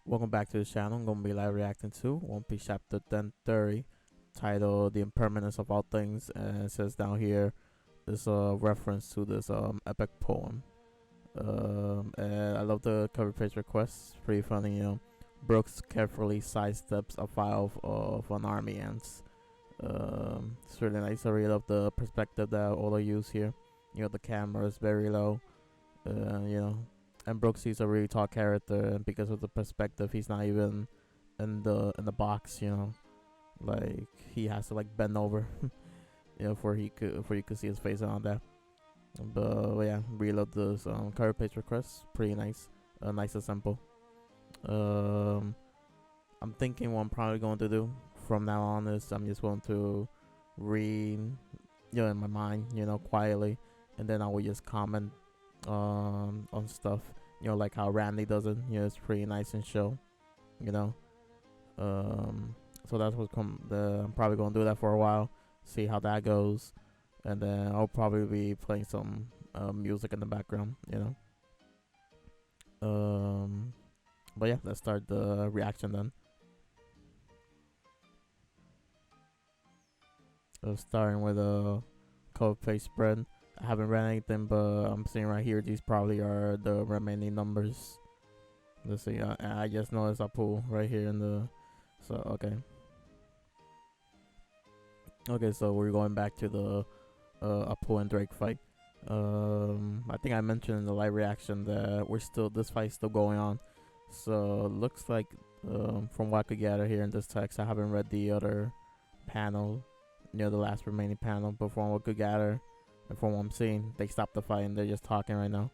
Welcome back to the channel. I'm gonna be live reacting to One Piece Chapter 1030, titled "The Impermanence of All Things," and it says down here this reference to this epic poem. And I love the cover page request. Pretty funny, Brooks carefully sidesteps a file of an army ants. It's really nice. I really love the perspective that Oda used here. The camera is very low. You know, and Brooks is a really tall character, and because of the perspective, he's not even in the box. Like he has to like bend over, for you could see his face and all that. But yeah, really love this cover page request. Pretty nice, nice and simple. Um, I'm thinking what I'm probably going to do from now on is I'm just going to read, in my mind, quietly, and then I will just comment on stuff, like how Randy does it. It's pretty nice and chill, you know. So that's I'm probably gonna do that for a while, see how that goes, and then I'll probably be playing some music in the background, But yeah, let's start the reaction then. Starting with a cold face spread. I haven't read anything, but I'm seeing right here these probably are the remaining numbers. Let's see. I just noticed a pool right here in the. So okay. Okay, so we're going back to the Apu and Drake fight. I think I mentioned in the live reaction that this fight's still going on. So looks like from what I could gather here in this text, I haven't read the other panel, the last remaining panel, but from what I could gather, and from what I'm seeing, they stopped the fight and they're just talking right now.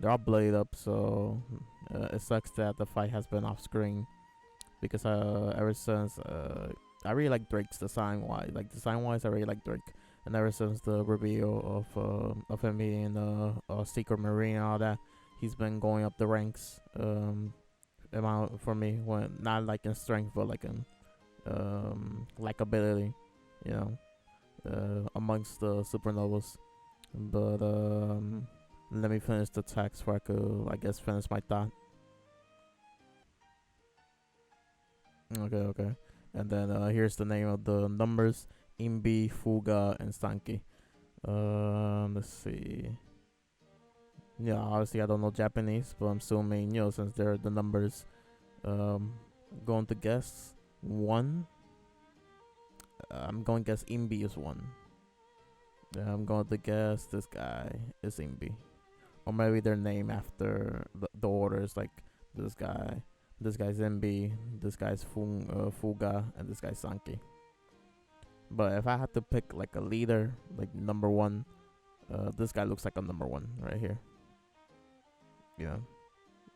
They're all bloodied up, so it sucks that the fight has been off screen because ever since I really like Drake's design wise. Like design wise, I really like Drake, and ever since the reveal of him being a secret marine and all that, he's been going up the ranks. Amount for me, when not like in strength, but like in likability, amongst the supernovas. But let me finish the text where I could, I guess, finish my thought. Okay. And then here's the name of the numbers: Imbi, Fuga, and Sanki. Let's see. Yeah, obviously I don't know Japanese, but I'm assuming, since they're the numbers, going to guess one. I'm going to guess Imbi is one. Yeah, I'm going to guess this guy is Imbi. Or maybe they're named after the orders, like this guy's Imbi, this guy's Fuga, and this guy's Sanki. But if I had to pick like a leader, like number one, this guy looks like a number one right here. I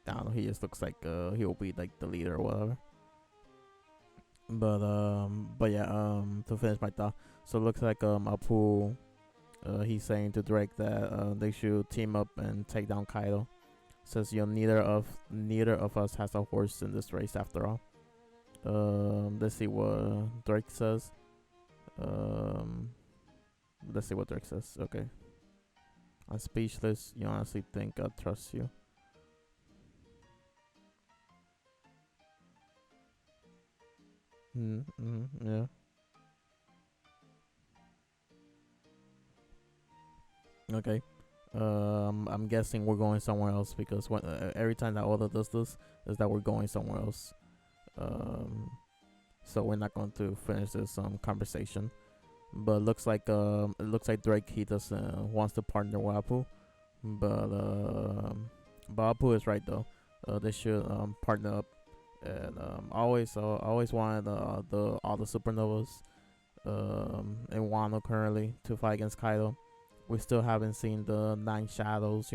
don't know, he just looks like he'll be like the leader or whatever. But yeah, to finish my thought, so it looks like Apu, he's saying to Drake that they should team up and take down Kaido. Says neither of us has a horse in this race after all. Let's see what Drake says. Let's see what Drake says. Okay. I'm speechless. You honestly think I trust you? Yeah. Okay. I'm guessing we're going somewhere else because every time that Oda does this is that we're going somewhere else. So we're not going to finish this conversation. But it looks like Drake, he just wants to partner with Apu, but Apu is right though. They should partner up, and always wanted all the supernovas in Wano currently to fight against Kaido. We still haven't seen the Nine Shadows,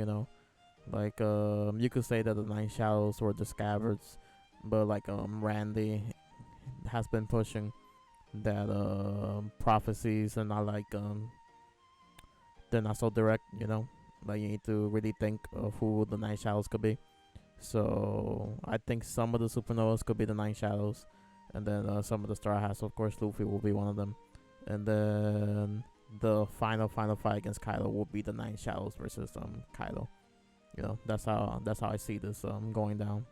like you could say that the Nine Shadows were the scabbards, but like Randy has been pushing that prophecies are not like they're not so direct, like you need to really think of who the Nine Shadows could be. So I think some of the supernovas could be the Nine Shadows, and then some of the Star Hats, of course Luffy will be one of them, and then the final fight against Kaido will be the Nine Shadows versus Kaido. That's how I see this going down.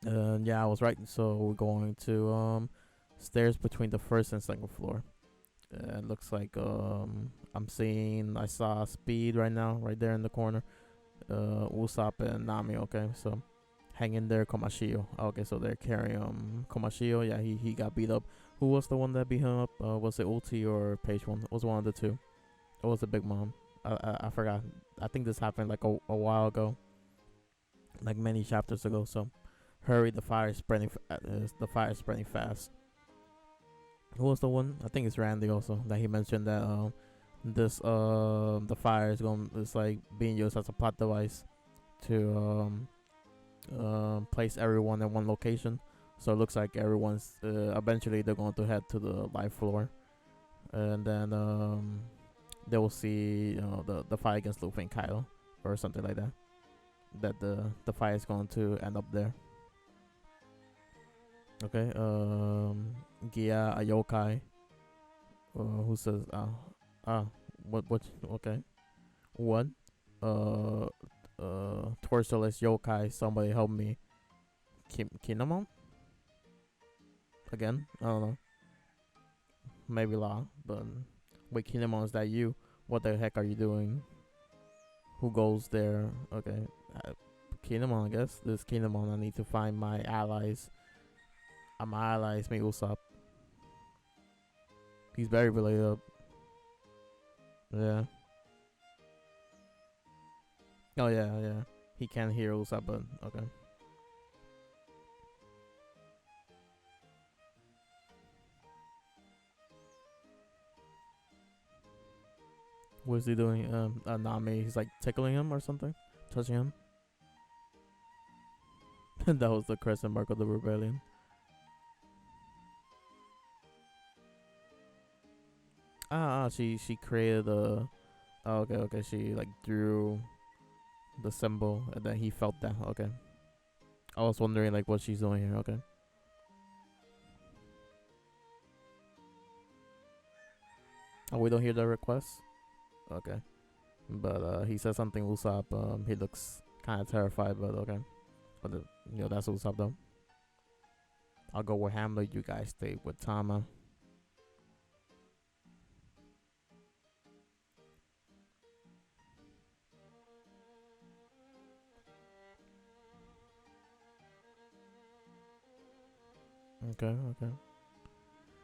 Yeah, I was right. So we're going to stairs between the first and second floor. It looks like I saw Speed right now, right there in the corner. Usopp and Nami. Okay, so hang in there, Komashio. Okay, so they're carrying Komashio. Yeah, he got beat up. Who was the one that beat him up? Was it Ulti or Page One? It was one of the two. It was the Big Mom. I forgot. I think this happened like a while ago, like many chapters ago. So hurry, the fire is spreading. The fire is spreading fast. Who was the one? I think it's Randy also that he mentioned that this the fire is going it's like being used as a plot device to place everyone in one location. So it looks like everyone's eventually they're going to head to the live floor, and then they will see the fight against Luffy and Kaido or something like that. That the fight is going to end up there. Okay. Gia a yokai. Who says what okay what torsoless yokai, somebody help me. Kinemon again, I don't know, maybe law, but wait, Kinemon, is that you? What the heck are you doing? Who goes there? Okay, Kinemon, I guess this Kinemon. I need to find my allies. My allies, me Usopp. He's very related. Yeah. Oh yeah. He can't hear Usopp, but okay. What is he doing? Nami, he's like tickling him or something, touching him. That was the crescent mark of the rebellion. She created a. Oh, okay. She like drew the symbol, and then he felt that. Okay. I was wondering like what she's doing here. Okay. Oh, we don't hear the request. Okay. But he said something Usopp. He looks kind of terrified, but okay. But that's Usopp though. I'll go with Hamlet. You guys stay with Tama. Okay.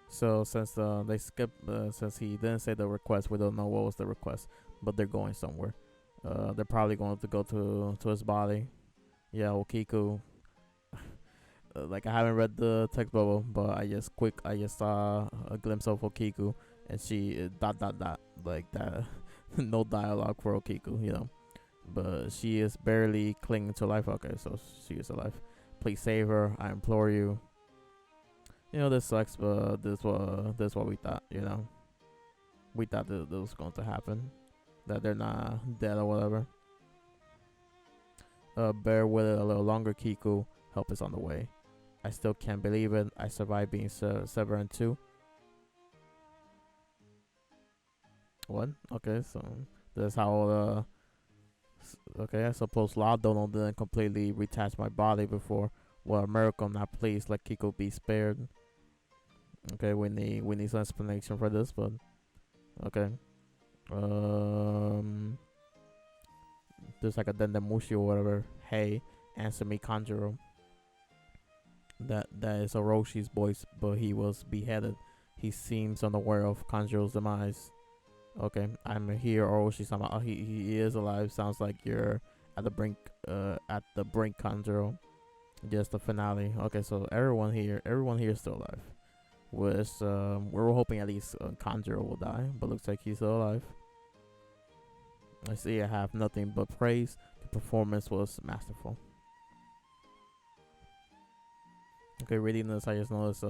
So since they skipped, since he didn't say the request, we don't know what was the request, but they're going somewhere. They're probably going to go to his body. Yeah, Okiku. Like I haven't read the text bubble, but I just saw a glimpse of Okiku, and she dot like that. No dialogue for Okiku. But she is barely clinging to life. Okay, so she is alive. Please save her, I implore you. This sucks, but this what we thought. We thought that this was going to happen, that they're not dead or whatever. Bear with it a little longer, Kiku. Help is on the way. I still can't believe it. I survived being severed too. What? Okay, so that's how. Okay, I suppose Law Dono didn't completely retach my body before. Well, a miracle, not please. Let Kiku be spared. Okay, we need some explanation for this, but okay. There's like a Dendemushi or whatever. Hey, answer me, Kanjuro. That is Oroshi's voice, but he was beheaded. He seems unaware of Kanjuro's demise. Okay, I'm here, Orochi. Somehow he is alive. Sounds like you're at the brink. Kanjuro. Just the finale. Okay, so everyone here is still alive. We were hoping at least Kanjuro will die, but looks like he's still alive. I see. I have nothing but praise. The performance was masterful. Okay, reading this, I just noticed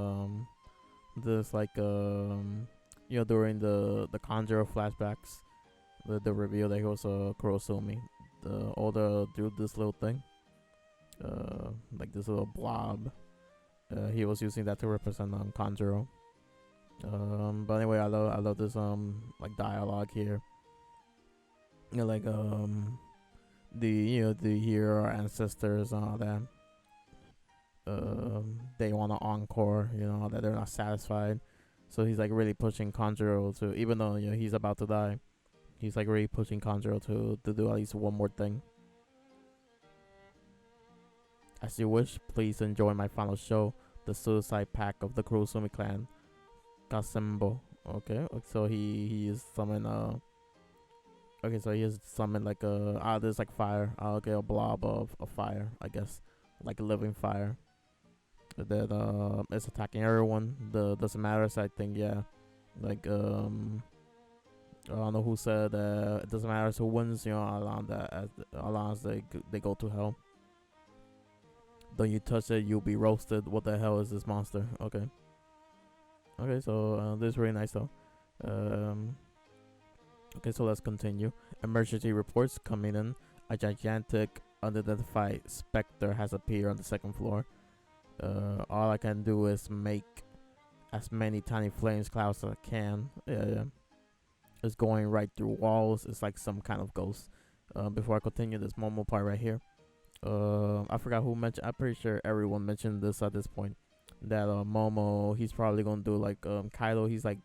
this like during the Kanjuro flashbacks, the reveal that he was Kurosumi, the older dude, this little thing, like this little blob. He was using that to represent Kanjuro. But anyway, I love this like dialogue here. Like the here our ancestors and all that. they want an encore, that they're not satisfied. So he's like really pushing Conjuro to, even though he's about to die, he's like really pushing Conjuro to do at least one more thing. As you wish, please enjoy my final show, the Suicide Pact of the Kurosumi Clan, Gasembo. Okay, so he is summoned. Okay, so he has summoned like there's like fire. Okay, a blob of fire, I guess, like a living fire that is attacking everyone. Doesn't matter. So I think like I don't know who said it doesn't matter who wins. As long as they go to hell. Don't you touch it, you'll be roasted. What the hell is this monster? Okay. Okay, so this is really nice though. Okay, so let's continue. Emergency reports coming in. A gigantic, unidentified specter has appeared on the second floor. All I can do is make as many tiny flames clouds as I can. Yeah. It's going right through walls. It's like some kind of ghost. Before I continue this Momo part right here. I forgot who mentioned. I'm pretty sure everyone mentioned this at this point. That Momo, he's probably gonna do like Kaido. He's like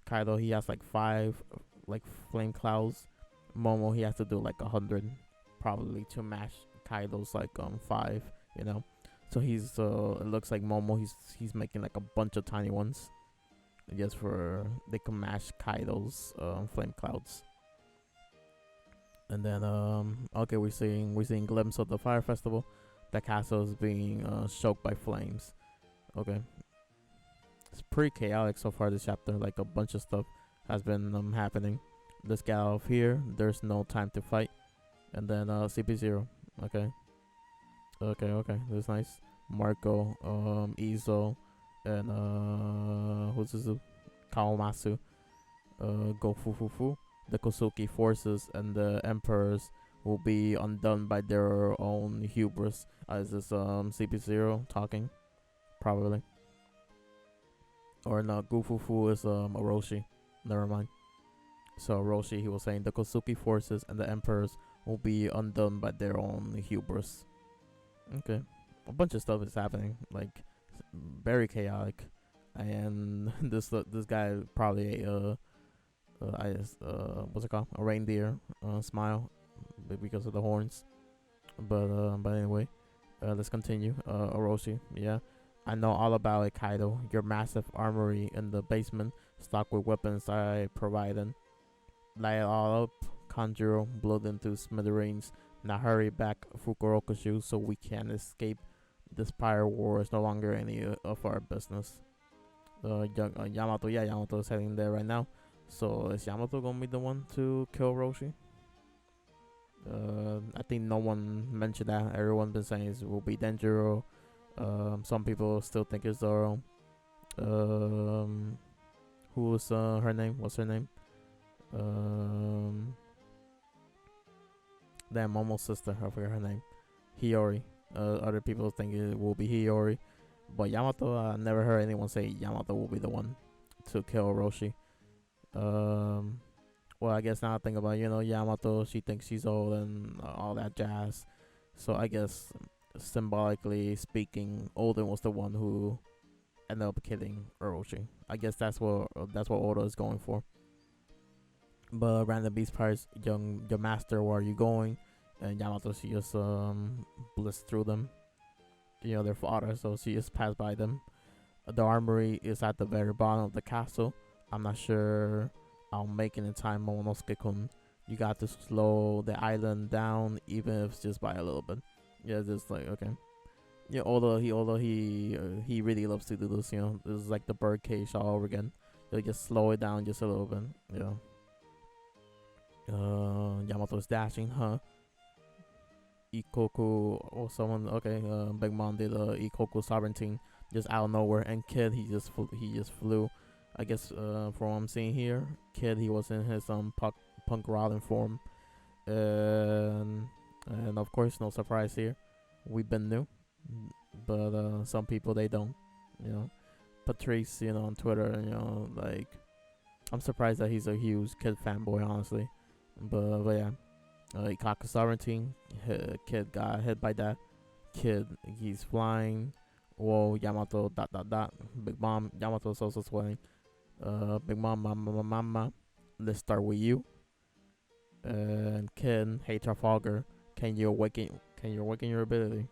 Kaido. He has like 5 like flame clouds. Momo, he has to do like 100 probably to match Kaido's like 5. So he's it looks like Momo. He's making like a bunch of tiny ones, just for they can match Kaido's flame clouds. And then okay, we're seeing glimpse of the fire festival. The castle is being choked by flames. Okay, it's pretty chaotic so far this chapter. Like a bunch of stuff has been happening. Let's get out of here. There's no time to fight. And then CP0. Okay, this is nice. Marco, Izo, and who's this? Kaomasu. Go Fufufu. The Kosuki forces and the emperors will be undone by their own hubris. Is this CP0 talking? Probably. Or no, Gufufu is Orochi. Never mind. So Orochi, he was saying the Kosuki forces and the emperors will be undone by their own hubris. Okay. A bunch of stuff is happening, like very chaotic. And this guy probably what's it called? A reindeer smile because of the horns. But anyway, let's continue. Orochi, yeah. I know all about it, Kaido. Your massive armory in the basement, stocked with weapons I provided. Light it all up, Kanjuro, blow them to smithereens. Now hurry back, Fukurokushu, so we can escape. This pyre war is no longer any of our business. Yamato is heading there right now. So is Yamato gonna be the one to kill Roshi? I think no one mentioned that. Everyone's been saying it will be Denjiro. Some people still think it's Zoro. Who's her name? What's her name? That Momo's sister. I forgot her name. Hiyori. Other people think it will be Hiyori. But Yamato, I never heard anyone say Yamato will be the one to kill Roshi. Well, I guess now I think about Yamato, she thinks she's old and all that jazz. So I guess symbolically speaking, Oden was the one who ended up killing Orochi. I guess that's what Oda is going for. But random beast parts, your master, where are you going? And Yamato, she just blitzed through them. Their fodder, so she just passed by them. The armory is at the very bottom of the castle. I'm not sure I'll make it in time, Momonosuke-kun. You got to slow the island down, even if it's just by a little bit. Yeah, just like, okay. Yeah, although he really loves to do this, this is like the birdcage all over again. He'll just slow it down just a little bit, Yamato's dashing, huh? Ikoku or someone, okay, Big Mom did Ikoku Sovereignty just out of nowhere, and Kid, he just flew. I guess from what I'm seeing here, Kid, he was in his punk Robin form, and of course no surprise here, we've been new, but some people they don't, Patrice, on Twitter, like I'm surprised that he's a huge Kid fanboy, honestly, but yeah, Ikaku Sovereignty, Kid got hit by that, Kid, he's flying. Whoa, Yamato, dot, dot, dot. Big Mom, Yamato's also swelling. Big Mom, mama. Let's start with you. And Kid, hey Trafalgar, can you awaken your ability?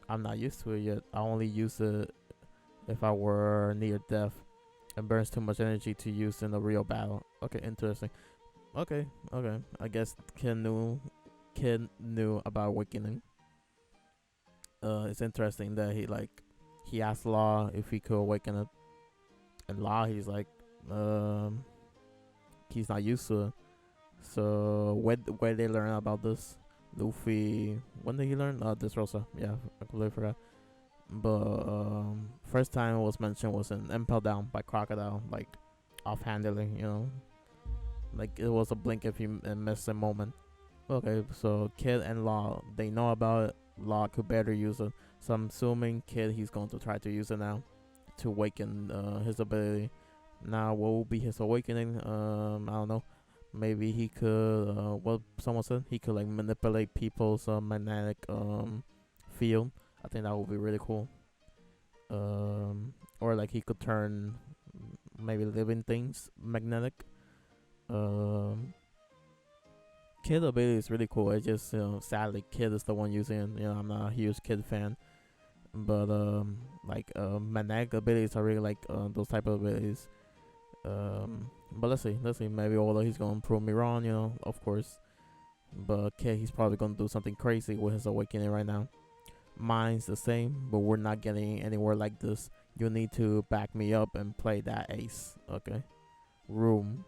I'm not used to it yet. I only use it if I were near death. It burns too much energy to use in a real battle. Okay, interesting. Okay. I guess kid knew about awakening. It's interesting that he asked Law if he could awaken it, and Law um he's not used to it. So where they learn about this? Luffy, when did he learn? This Rosa. Yeah, I completely forgot. But first time it was mentioned was in Impel Down by Crocodile, like offhandedly, like it was a blink if you miss a moment. Okay, so Kid and Law, they know about it. Law could better use it, so I'm assuming Kid he's going to try to use it now to awaken his ability. Now, what will be his awakening? I don't know. Maybe he could. What someone said he could like manipulate people's magnetic field. I think that would be really cool. Or like he could turn maybe living things magnetic. Um, Kid ability is really cool. It's just sadly Kid is the one using it. I'm not a huge Kid fan, but magnetic abilities I really like those type of abilities. But let's see. Maybe although he's gonna prove me wrong, of course. But Kid, he's probably gonna do something crazy with his awakening right now. Mine's the same, but we're not getting anywhere like this. You need to back me up and play that ace, okay? Room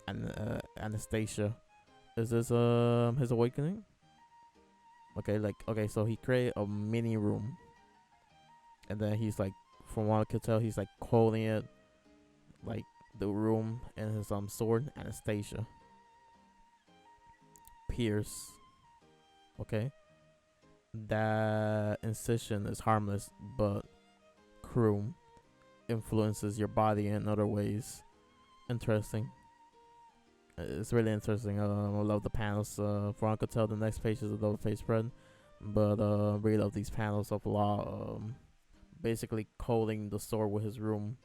and Anastasia. Is this his awakening? Okay, so he created a mini room, and then he's like, from what I could tell, he's like holding it like the room and his sword. Anastasia. Pierce. Okay. That incision is harmless, but Croom influences your body in other ways. Interesting. It's really interesting. I love the panels. From what I could tell, the next page is a double page spread, but really love these panels of Law. Basically coating the sword with his room.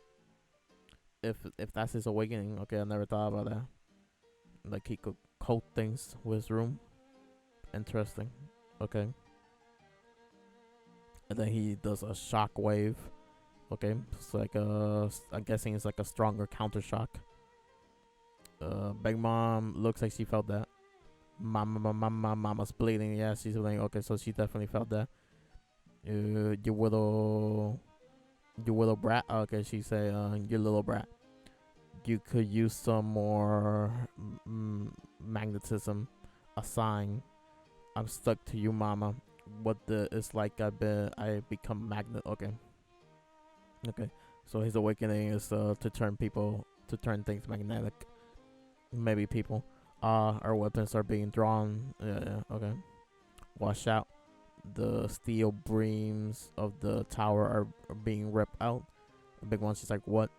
If that's his awakening, okay, I never thought about that. Like he could coat things with his room. Interesting. Okay. And then he does a shock wave. Okay, it's like I'm guessing it's like a stronger counter shock. Big Mom looks like she felt that. Mama's bleeding. Yeah, she's bleeding. Okay, so she definitely felt that. Your little brat. Okay, she say, your little brat. You could use some more magnetism. A sign. I'm stuck to you, Mama. What the? It's like I become magnet. Okay. So his awakening is to turn things magnetic. Maybe people. Our weapons are being drawn. Yeah. Okay. Watch out. The steel beams of the tower are being ripped out. The big one, she's like, what?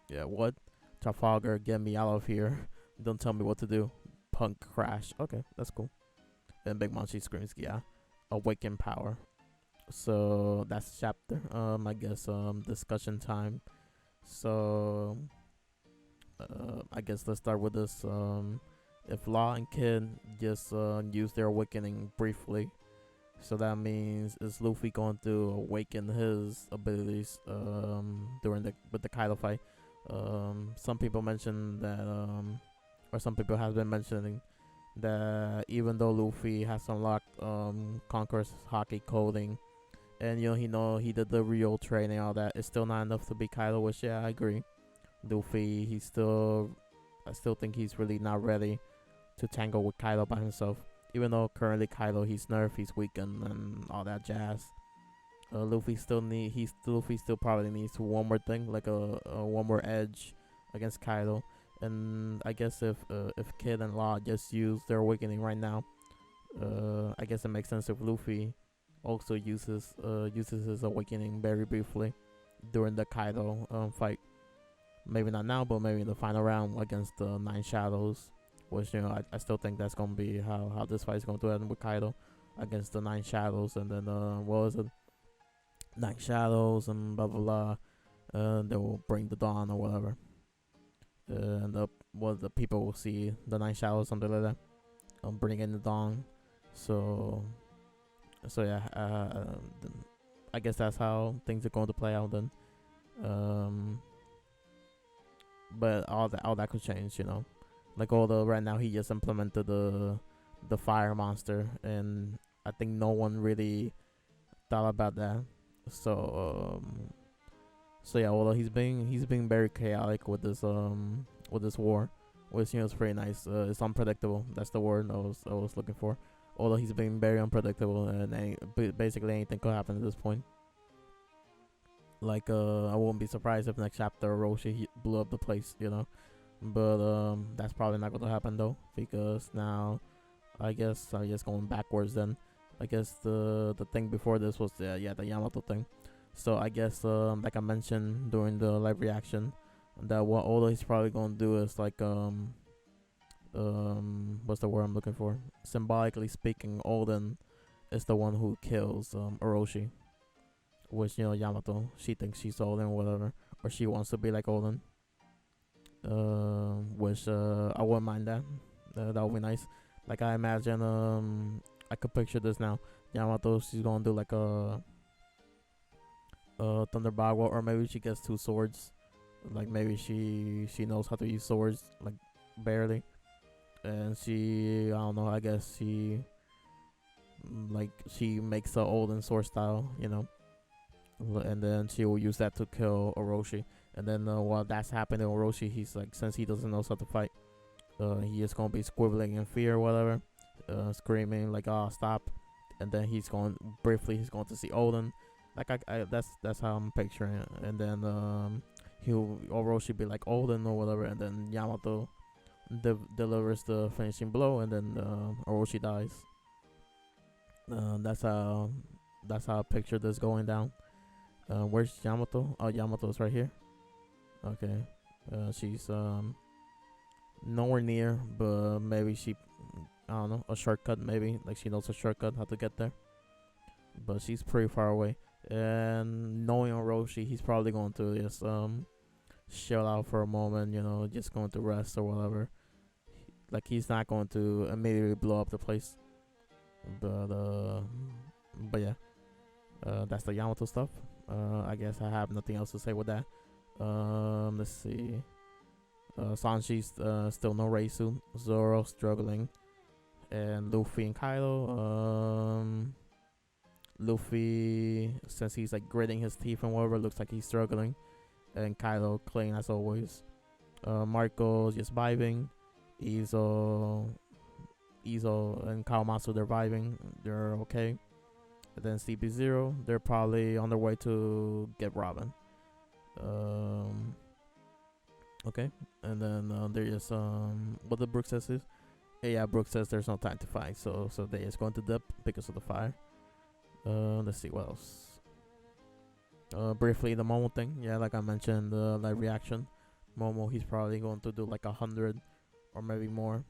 Yeah, what? Trafalgar, get me out of here. Don't tell me what to do. Punk crash. Okay, that's cool. Then Big Mom, she screams, yeah. Awaken power. So that's the chapter. I guess discussion time. So I guess let's start with this. If Law and Kid just use their awakening briefly, so that means is Luffy going to awaken his abilities during with the Kaido fight? Some people mentioned that or some people have been mentioning that even though Luffy has unlocked Conqueror's Hockey coding, and he did the real training, all that, it's still not enough to beat Kaido. Which yeah, I agree. Luffy, I still think he's really not ready to tangle with Kaido by himself. Even though currently Kaido, he's nerfed, he's weakened, and all that jazz. Luffy still probably needs one more thing, like a one more edge against Kaido. And I guess if Kid and Law just use their awakening right now, I guess it makes sense if Luffy also uses his awakening very briefly during the Kaido fight. Maybe not now, but maybe in the final round against the Nine Shadows, which I still think that's gonna be how this fight is going to end with Kaido. against the Nine Shadows, and then what was it? Nine Shadows and blah blah blah. They will bring the dawn or whatever. And the people will see the Nine Shadows, something like that. Bring in the dawn. So yeah. I guess that's how things are going to play out then. Um, but all that could change, you know. Like all the right now, he just implemented the fire monster, and I think no one really thought about that. So yeah, although he's being very chaotic with this war, which is pretty nice. It's unpredictable. That's the word I was looking for. Although he's being very unpredictable, and basically anything could happen at this point. Like I won't be surprised if next chapter Orochi blew up the place, you know. But that's probably not gonna happen though, because now I guess going backwards then. I guess the thing before this was the Yamato thing. So I guess like I mentioned during the live reaction, that what Oda he's probably gonna do is like what's the word I'm looking for? Symbolically speaking, Oden is the one who kills Orochi, which Yamato, she thinks she's Oden or whatever, or she wants to be like Oden. Which I wouldn't mind that. That would be nice. Like I imagine I could picture this now. Yamato, she's gonna do like a Thunder Bagua, or maybe she gets two swords. Like maybe she knows how to use swords like barely, and she, I don't know, I guess she makes a olden sword style, and then she will use that to kill Orochi. And then while that's happening, Orochi, he's like, since he doesn't know how to fight, he is gonna be squibbling in fear or whatever, screaming like, "Oh, stop!" And then he's going to see Odin. Like that's how I'm picturing it. And then Orochi be like Odin or whatever, and then Yamato delivers the finishing blow, and then Orochi dies. That's how I picture this going down. Where's Yamato? Oh, Yamato is right here. Okay. She's nowhere near, but maybe I don't know, a shortcut maybe. Like she knows a shortcut how to get there. But she's pretty far away. And knowing Orochi, he's probably going to just chill out for a moment, just going to rest or whatever. Like he's not going to immediately blow up the place. But yeah. That's the Yamato stuff. I guess I have nothing else to say with that. Let's see. Sanji's still no Reisu. Zoro struggling, and Luffy and Kaido. Luffy, since he's like gritting his teeth and whatever, looks like he's struggling, and Kaido clean as always. Marco's just vibing. Izo and Kawamatsu, they're vibing. They're okay. And then CP0, they're probably on their way to get Robin. Okay. And then there is what the Brook says is, yeah, Brook says there's no time to fight, so they is going to dip because of the fire. Let's see what else. Briefly, the Momo thing. Yeah, like I mentioned, the live reaction. Momo, he's probably going to do like 100 or maybe more,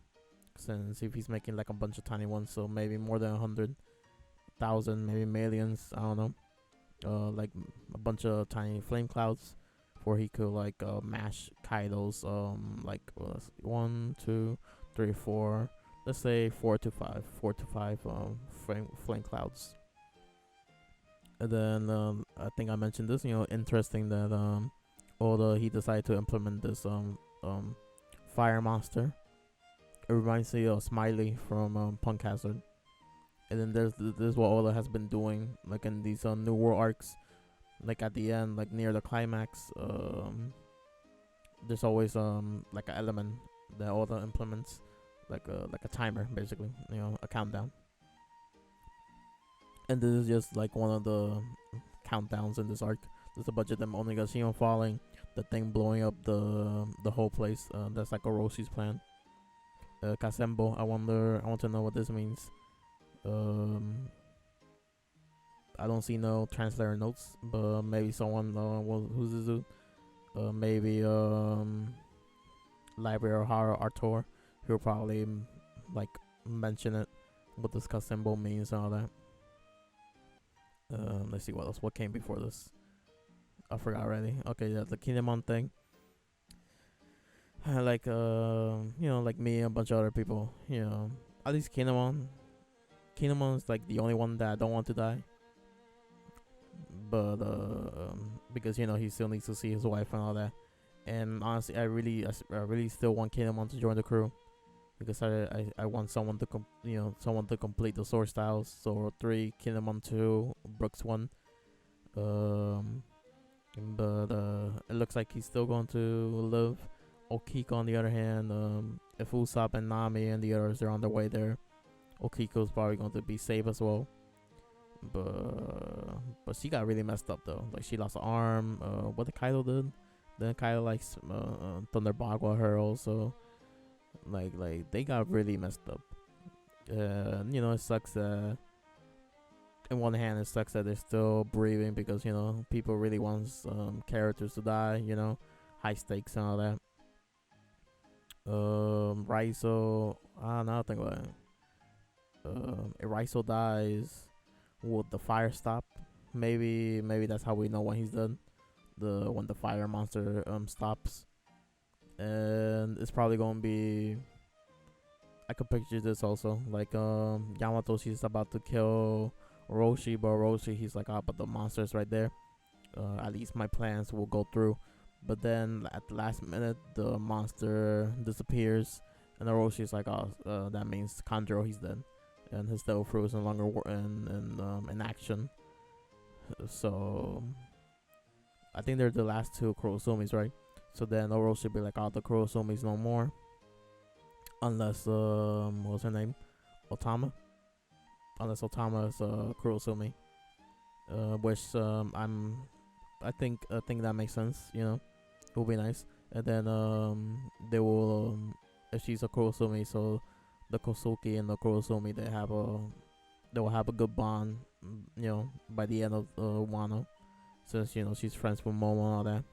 since if he's making like a bunch of tiny ones, so maybe more than 100,000, maybe millions. I don't know. Like a bunch of tiny flame clouds, where he could like mash Kaido's like 1, 2, 3, 4. Let's say 4 to 5 flame clouds. And then I think I mentioned this. Interesting that Oda, he decided to implement this fire monster. It reminds me of Smiley from Punk Hazard. And then this is what Oda has been doing, like in these New World arcs. Like at the end, like near the climax, there's always like an element that Oda implements, like a timer, basically, a countdown. And this is just like one of the countdowns in this arc. There's a bunch of them: Onigashima falling, the thing blowing up the whole place. That's like Oroshi's plan. Kasembo, I want to know what this means. I don't see no translator notes, but maybe someone who's this dude? Maybe Library or Hara Artor, who'll probably like mention it what this symbol means and all that. Let's see what else. What came before this? I forgot already. Okay, yeah, the Kinemon thing. Like like me and a bunch of other people, at least Kinemon's like the only one that I don't want to die. But because he still needs to see his wife and all that. And honestly, I really still want Kinemon to join the crew because I want someone to someone to complete the sword styles. So 3, Kinemon 2, Brooks 1. But it looks like he's still going to live. Okiko, on the other hand, if Usopp and Nami and the others are on their way there, Okiko's probably going to be safe as well. But she got really messed up though. Like she lost an arm. What the Kaido did. Then Kaido likes Thunder Bagua her also. Like they got really messed up. It sucks that. In one hand, it sucks that they're still breathing because people really want characters to die. High stakes and all that. Raizo. Now I think about it. If Raizo dies, would the fire stop? Maybe that's how we know when he's done. When the fire monster stops, and it's probably gonna be. I could picture this also like Yamato. She's about to kill Roshi, but Roshi he's like, but the monster's right there. At least my plans will go through. But then at the last minute, the monster disappears, and Oroshi's like, that means Kanjuro, he's dead, and his devil fruit is no longer in action. So I think they're the last 2 Kurosumis, right? So then Orochi be like, the Kurosumis no more, unless what's her name, Otama. Unless Otama is Kurosumi, which I think that makes sense. It will be nice. And then they will if she's a Kurosumi, so the Kosuki and the Kurosumi they will have a good bond. By the end of Wano, since she's friends with Momo and all that.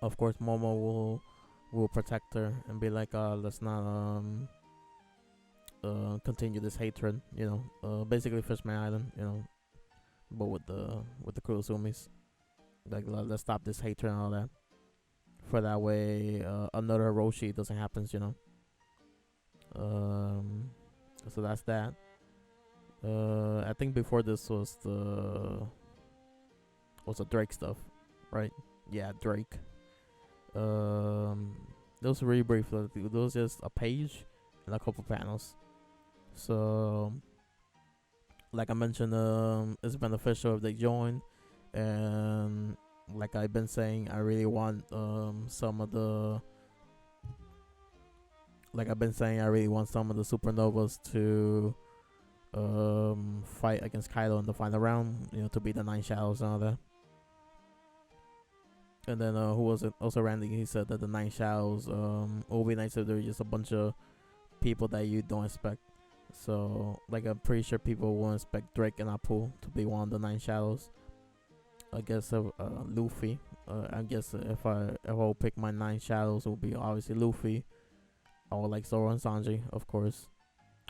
Of course, Momo will protect her and be like, let's not continue this hatred. Basically Fishman Island. But with the Kurosumis. Like, let's stop this hatred and all that. For that way, another Roshi doesn't happen, So that's that. I think before this was the Drake stuff, right? Yeah, Drake. That was really brief. That was just a page and a couple panels. So, like I mentioned, it's beneficial if they join. And like I've been saying, I really want some of the supernovas to fight against Kaido in the final round, to beat the 9 shadows and all that. And then who was it? Also Randy, he said that the 9 shadows it will be nice if they're just a bunch of people that you don't expect. So like I'm pretty sure people won't expect Drake and Apu to be one of the 9 shadows. I guess Luffy. I guess if I will pick my 9 shadows, it will be obviously Luffy. I would like Zoro and Sanji, of course.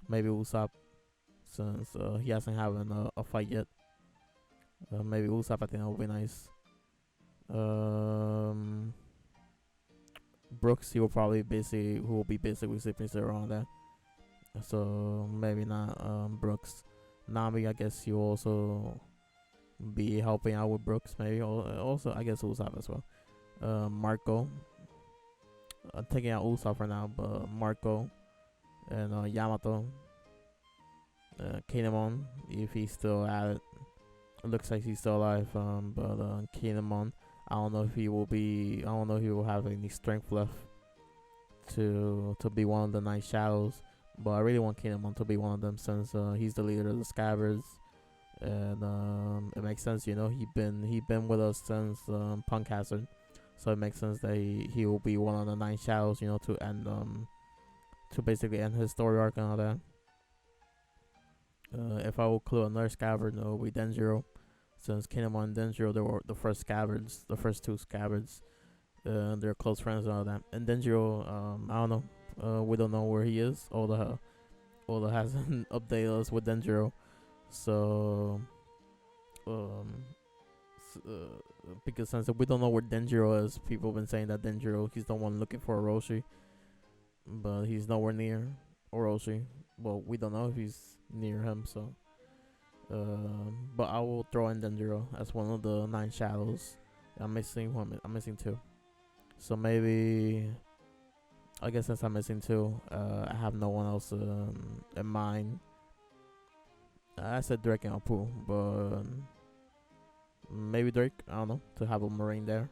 Maybe Usopp, since he hasn't having a fight yet. Maybe Usopp, I think that would be nice. Brooks, he will be basically sleeping Zero on that. So maybe not Brooks. Nami, I guess he will also be helping out with Brooks, maybe. Also, I guess Usopp as well. Marco. I'm taking out Usopp for now, but Marco and Yamato. Kinemon, if he's still at it. It looks like he's still alive. But Kinemon, I don't know if he will have any strength left to be one of the 9 shadows. But I really want Kinemon to be one of them, since he's the leader of the Scabbards. And it makes sense, he been with us since Punk Hazard, so it makes sense that he will be one of the 9 shadows, to end to basically end his story arc and all that. If I will clue another Scabbard, it will be Denjiro, since Kinemon and Denjiro, they were the first Scabbards, the first 2 Scabbards. They're close friends and all that. And Denjiro, I don't know, we don't know where he is. Oda Oda hasn't updated us with Denjiro. So um because since we don't know where Denjiro is, people have been saying that Denjiro he's the one looking for Orochi, but he's nowhere near Orochi. Well, we don't know if he's near him, so but I will throw in Denjiro as one of the 9 shadows. I'm missing one. I'm missing 2. So maybe I guess since I'm missing 2, I have no one else in mind. I said Drake and Apu, but maybe Drake. I don't know, to have a Marine there,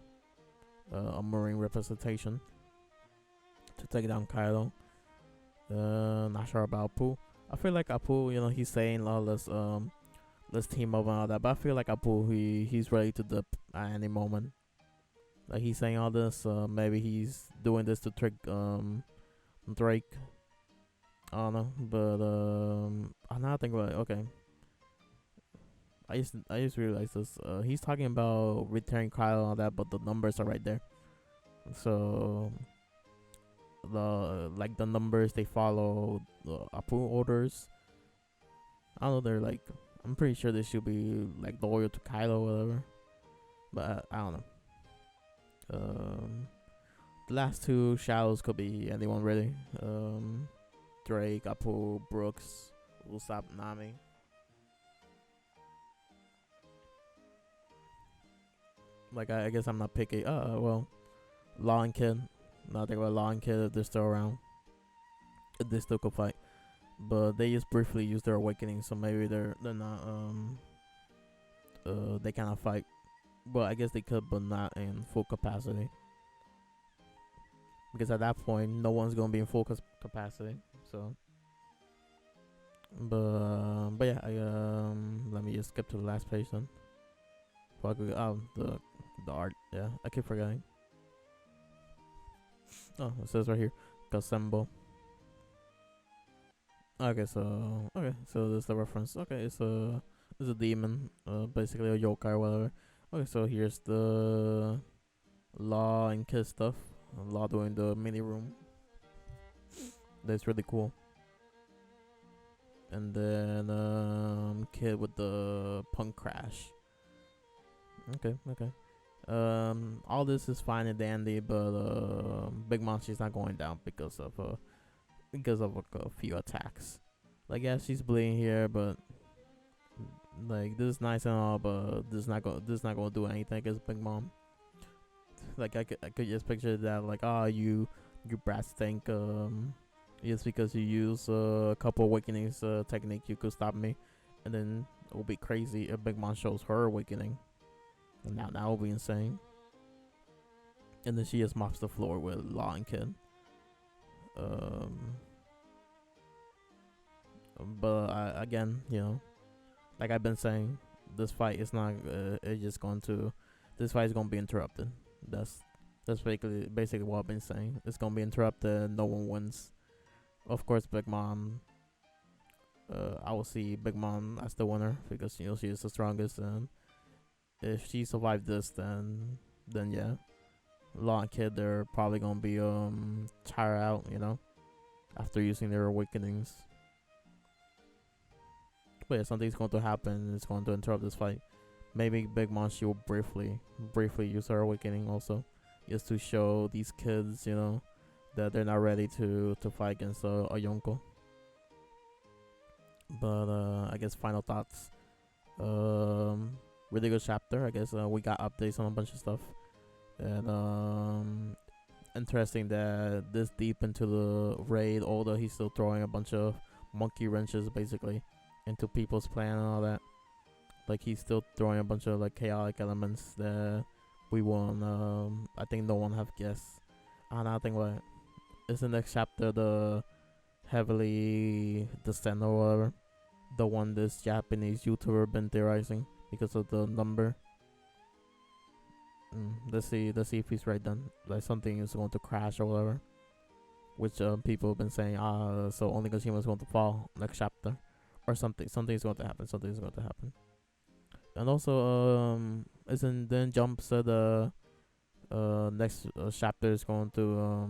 a Marine representation to take down Kylo. Not sure about Apu. I feel like Apu, he's saying, "Oh, let's team up and all that." But I feel like Apu, he's ready to dip at any moment. Like he's saying all this. Maybe he's doing this to trick Drake. I don't know, but I'm not thinking about it. Okay. I just realized this. He's talking about returning Kyle and all that, but the numbers are right there. So the numbers they follow the Apu orders. I don't know. They're like, I'm pretty sure they should be like loyal to Kylo or whatever. But I don't know. The last 2 shadows could be anyone really. Drake, Apu, Brooks, Usopp, Nami. Like I guess I'm not picky. Well, Law and Kid. Nothing about Law and Kid if they're still around. If they still could fight, but they just briefly use their awakening, so maybe they're not they cannot fight. Well, I guess they could, but not in full capacity. Because at that point, no one's gonna be in full capacity. So, but yeah, let me just skip to the last page then. Fuck, the art. Yeah, I keep forgetting. Oh, it says right here, Gasembo. Okay, so this is the reference. Okay, it's a demon, basically a yokai or whatever. Okay, so here's the Law and Kid stuff. Law doing the mini room. That's really cool. And then Kid with the punk crash. Okay. All this is fine and dandy, but Big Monster's not going down because of a few attacks. Like, yeah, she's bleeding here, but like this is nice and all, but this is not gonna do anything against Big Mom. Like I could just picture that, like, you brats think just because you use a couple awakenings technique you could stop me, and then it will be crazy if Big Mom shows her awakening, and now that will be insane. And then she just mops the floor with Law and Kid. But again, like I've been saying, this fight is not. This fight is gonna be interrupted. That's basically what I've been saying. It's gonna be interrupted. No one wins. Of course, Big Mom. I will see Big Mom as the winner because she is the strongest, and if she survived this, then yeah, Law and Kid, they're probably gonna be tired out, after using their awakenings. But yeah, something's going to happen. It's going to interrupt this fight. Maybe Big Mom, she will briefly use her awakening also, just to show these kids, that they're not ready to fight against a Yonko. But I guess final thoughts. Really good chapter. I guess we got updates on a bunch of stuff, and interesting that this deep into the raid, although he's still throwing a bunch of monkey wrenches basically into people's plan and all that. Like, he's still throwing a bunch of like chaotic elements that we won't. I think no one have guessed. And I think what is the next chapter, the heavily descend or whatever, the one this Japanese YouTuber been theorizing because of the number. Let's see if he's right then. Like, something is going to crash or whatever, which people have been saying. So only Onigashima is going to fall next chapter, or something. Something's going to happen. Something's going to happen. And also, isn't then Jump said next chapter is going to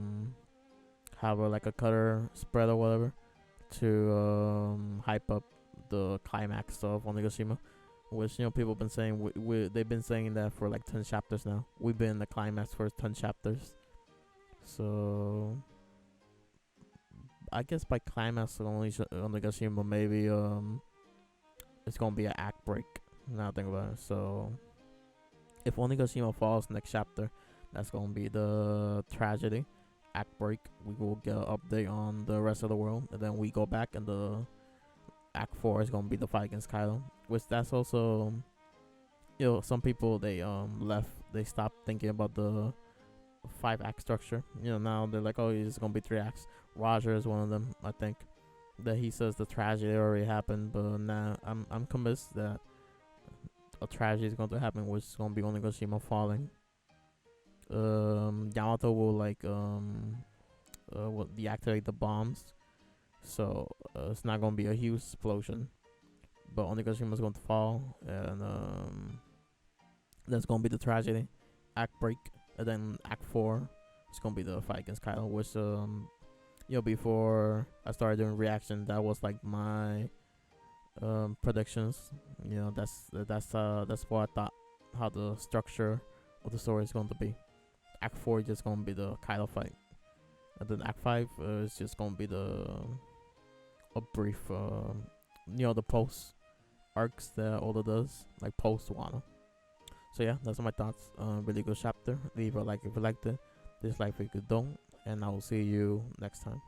have like a cutter spread or whatever to hype up the climax of Onigashima, which people been saying they've been saying that for like 10 chapters now. We've been in the climax for 10 chapters, so I guess by climax of Onigashima maybe it's gonna be an act break. Now I think about it. So if Onigashima falls next chapter, that's gonna be the tragedy act break. We will get an update on the rest of the world, and then we go back, and the act 4 is gonna be the fight against Kylo. Which that's also, some people they left. They stopped thinking about the 5-act structure. Now they're like, oh, it's gonna be 3 acts. Roger is one of them, I think, that he says the tragedy already happened, but now I'm convinced that a tragedy is going to happen, which is going to be Onigashima falling. Yamato will will deactivate the bombs, so it's not going to be a huge explosion, but Onigashima is going to fall, and that's going to be the tragedy act break, and then act 4 is going to be the fight against Kylo, which before I started doing reaction, that was like my predictions. That's what I thought, how the structure of the story is going to be. Act 4 is just going to be the Kylo fight, and then Act 5 is just going to be a brief the post arcs that Oda does, like post Wano. So yeah, that's my thoughts. Really good chapter. Leave a like if you liked it, dislike if you don't, and I will see you next time.